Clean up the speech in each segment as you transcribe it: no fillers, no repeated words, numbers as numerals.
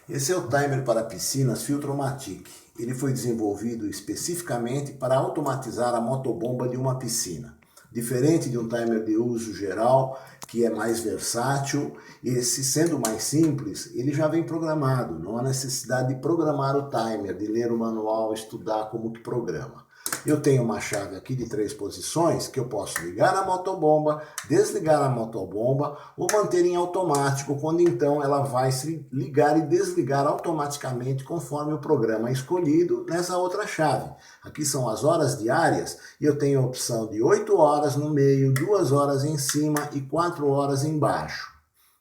Esse é o timer para piscinas Filtromatic. Ele foi desenvolvido especificamente para automatizar a motobomba de uma piscina. Diferente de um timer de uso geral, que é mais versátil, esse sendo mais simples, ele já vem programado. Não há necessidade de programar o timer, de ler o manual, estudar como que programa. Eu tenho uma chave aqui de 3 posições que eu posso ligar a motobomba, desligar a motobomba ou manter em automático, quando então ela vai se ligar e desligar automaticamente conforme o programa escolhido nessa outra chave. Aqui são as horas diárias e eu tenho a opção de 8 horas no meio, 2 horas em cima e 4 horas embaixo.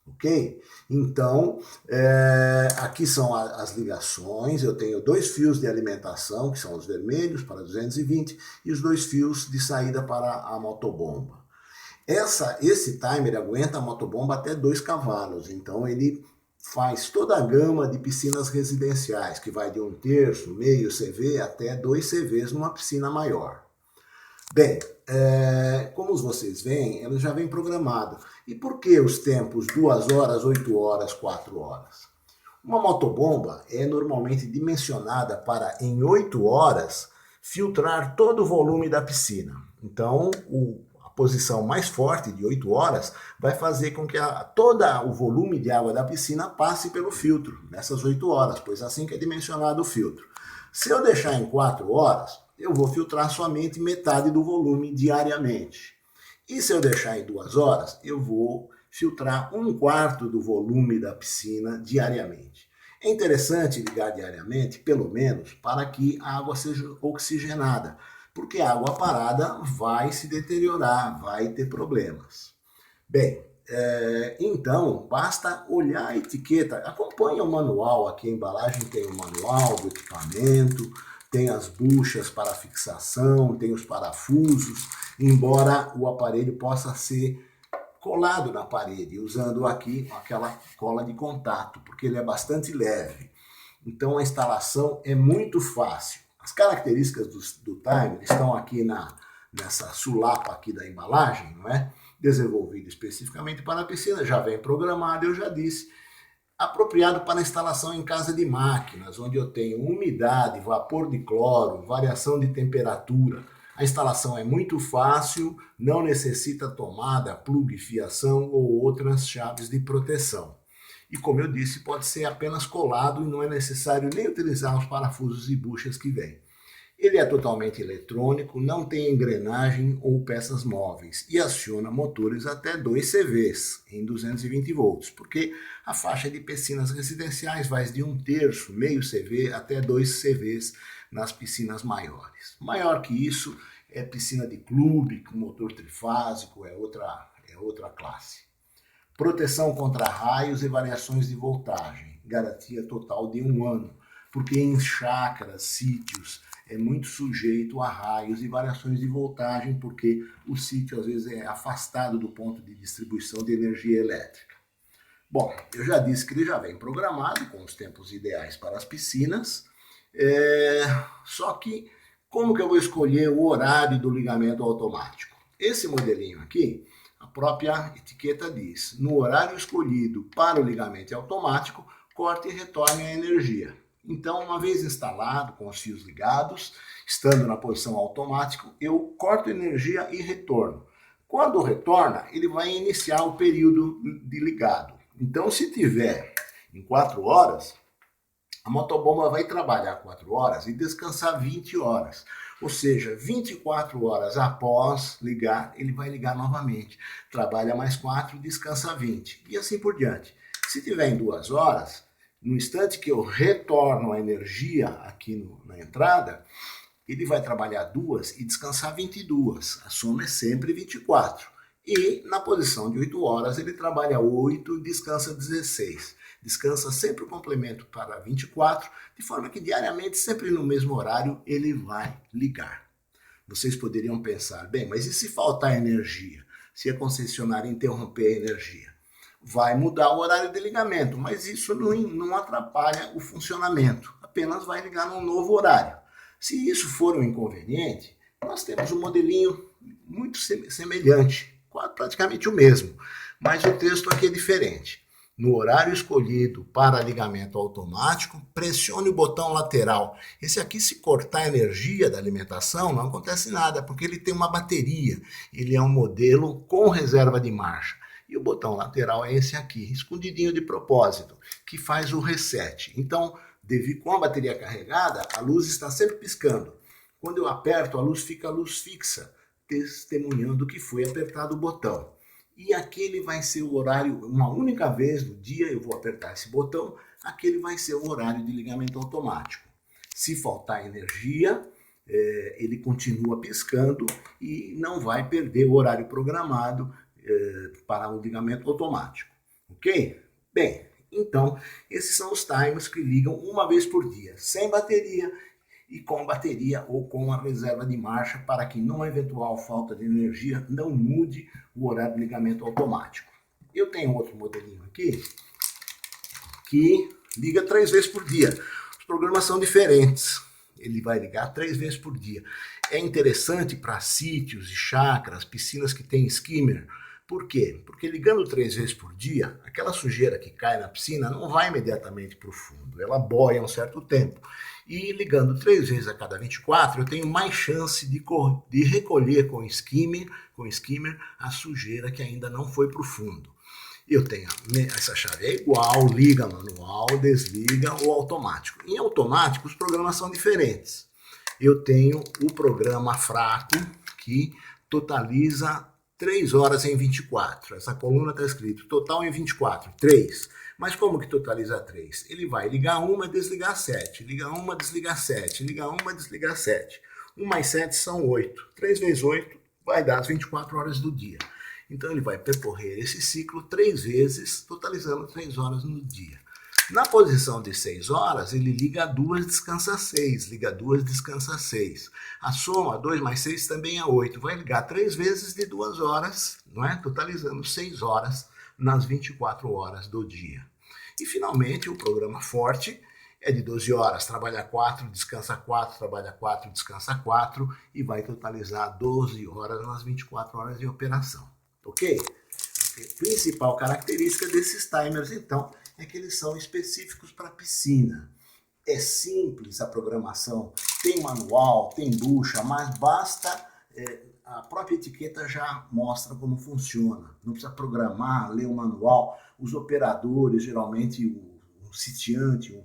Ok? Então, aqui são as ligações, eu tenho 2 fios de alimentação, que são os vermelhos para 220, e os 2 fios de saída para a motobomba. Esse timer aguenta a motobomba até 2 cavalos, então ele faz toda a gama de piscinas residenciais, que vai de 1/3, meio CV até 2 CVs numa piscina maior. Bem, como vocês veem, ele já vem programado. E por que os tempos 2 horas, 8 horas, 4 horas? Uma motobomba é normalmente dimensionada para, em 8 horas, filtrar todo o volume da piscina. Então, a posição mais forte de 8 horas vai fazer com que todo o volume de água da piscina passe pelo filtro nessas 8 horas, pois assim que é dimensionado o filtro. Se eu deixar em 4 horas, eu vou filtrar somente metade do volume diariamente. E se eu deixar em 2 horas, eu vou filtrar 1/4 do volume da piscina diariamente. É interessante ligar diariamente, pelo menos, para que a água seja oxigenada, porque a água parada vai se deteriorar, vai ter problemas. Bem, então basta olhar a etiqueta, acompanhe o manual, aqui a embalagem tem o manual do equipamento, tem as buchas para fixação, tem os parafusos, embora o aparelho possa ser colado na parede, usando aqui aquela cola de contato, porque ele é bastante leve. Então a instalação é muito fácil. As características do timer estão aqui nessa sulapa aqui da embalagem, não é? Desenvolvido especificamente para a piscina, já vem programado, eu já disse, apropriado para instalação em casa de máquinas, onde eu tenho umidade, vapor de cloro, variação de temperatura. A instalação é muito fácil, não necessita tomada, plug, fiação ou outras chaves de proteção. E como eu disse, pode ser apenas colado e não é necessário nem utilizar os parafusos e buchas que vêm. Ele é totalmente eletrônico, não tem engrenagem ou peças móveis e aciona motores até 2 CVs em 220 volts, porque a faixa de piscinas residenciais vai de 1/3, meio CV até 2 CVs nas piscinas maiores. Maior que isso é piscina de clube, com motor trifásico, é outra classe. Proteção contra raios e variações de voltagem, garantia total de 1 ano, porque em chácaras, sítios, é muito sujeito a raios e variações de voltagem, porque o sítio às vezes é afastado do ponto de distribuição de energia elétrica. Bom, eu já disse que ele já vem programado com os tempos ideais para as piscinas, só que como que eu vou escolher o horário do ligamento automático? Esse modelinho aqui, a própria etiqueta diz, no horário escolhido para o ligamento automático, corte e retorne a energia. Então, uma vez instalado, com os fios ligados, estando na posição automática, eu corto energia e retorno. Quando retorna, ele vai iniciar o período de ligado. Então, se tiver em 4 horas, a motobomba vai trabalhar 4 horas e descansar 20 horas. Ou seja, 24 horas após ligar, ele vai ligar novamente. Trabalha mais 4, descansa 20. E assim por diante. Se tiver em 2 horas, no instante que eu retorno a energia aqui na entrada, ele vai trabalhar 2 e descansar 22. A soma é sempre 24. E na posição de 8 horas, ele trabalha 8 e descansa 16. Descansa sempre o complemento para 24, de forma que diariamente, sempre no mesmo horário, ele vai ligar. Vocês poderiam pensar, bem, mas e se faltar energia? Se a concessionária interromper a energia? Vai mudar o horário de ligamento, mas isso não atrapalha o funcionamento, apenas vai ligar num novo horário. Se isso for um inconveniente, nós temos um modelinho muito semelhante, praticamente o mesmo, mas o texto aqui é diferente. no horário escolhido para ligamento automático, pressione o botão lateral. Esse aqui, se cortar a energia da alimentação, não acontece nada, porque ele tem uma bateria. Ele é um modelo com reserva de marcha. E o botão lateral é esse aqui, escondidinho de propósito, que faz o reset. Então, com a bateria carregada, a luz está sempre piscando. Quando eu aperto, a luz fica a luz fixa, testemunhando que foi apertado o botão. E aquele vai ser o horário, uma única vez no dia eu vou apertar esse botão, aquele vai ser o horário de ligamento automático. Se faltar energia, ele continua piscando e não vai perder o horário programado para o ligamento automático. Ok? Bem, então esses são os timers que ligam uma vez por dia, sem bateria e com bateria ou com a reserva de marcha, para que numa eventual falta de energia não mude o horário de ligamento automático. Eu tenho outro modelinho aqui que liga 3 vezes por dia. Os programas são diferentes. Ele vai ligar 3 vezes por dia. É interessante para sítios e chácaras, piscinas que tem skimmer. Por quê? Porque ligando 3 vezes por dia, aquela sujeira que cai na piscina não vai imediatamente para o fundo. Ela boia um certo tempo. E ligando 3 vezes a cada 24, eu tenho mais chance de recolher com skimmer a sujeira que ainda não foi para o fundo. Eu tenho essa chave é igual, liga manual, desliga ou automático. Em automático, os programas são diferentes. Eu tenho o programa fraco, que totaliza 3 horas em 24. Essa coluna está escrito total em 24, 3. Mas como que totaliza 3? Ele vai ligar uma e desligar 7. Liga uma, desligar 7. Liga uma, desligar 7. 1 mais 7 são 8. 3 vezes 8 vai dar as 24 horas do dia. Então ele vai percorrer esse ciclo 3 vezes, totalizando 3 horas no dia. Na posição de 6 horas, ele liga 2, descansa 6. Liga 2, descansa 6. A soma 2 mais 6 também é 8. Vai ligar 3 vezes de 2 horas, não é? Totalizando 6 horas nas 24 horas do dia. E finalmente o programa forte é de 12 horas, trabalha 4, descansa 4, trabalha 4, descansa 4 e vai totalizar 12 horas nas 24 horas de operação. Ok? A principal característica desses timers, então, é que eles são específicos para piscina. É simples a programação, tem manual, tem bucha, mas basta... a própria etiqueta já mostra como funciona. Não precisa programar, ler o manual. Os operadores, geralmente o sitiante,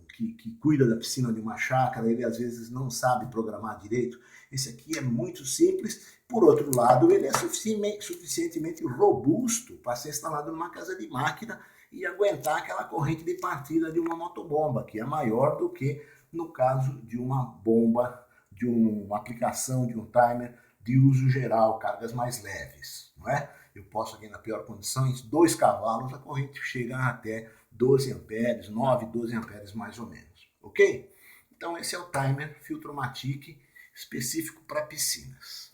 que cuida da piscina de uma chácara, ele às vezes não sabe programar direito. Esse aqui é muito simples. Por outro lado, ele é suficientemente robusto para ser instalado numa casa de máquina e aguentar aquela corrente de partida de uma motobomba, que é maior do que no caso de uma bomba, de uma aplicação, de um timer de uso geral, cargas mais leves, não é? Eu posso aqui na pior condições, 2 cavalos, a corrente chega até 12 amperes, 9, 12 amperes mais ou menos, ok? Então esse é o timer Filtromatic específico para piscinas.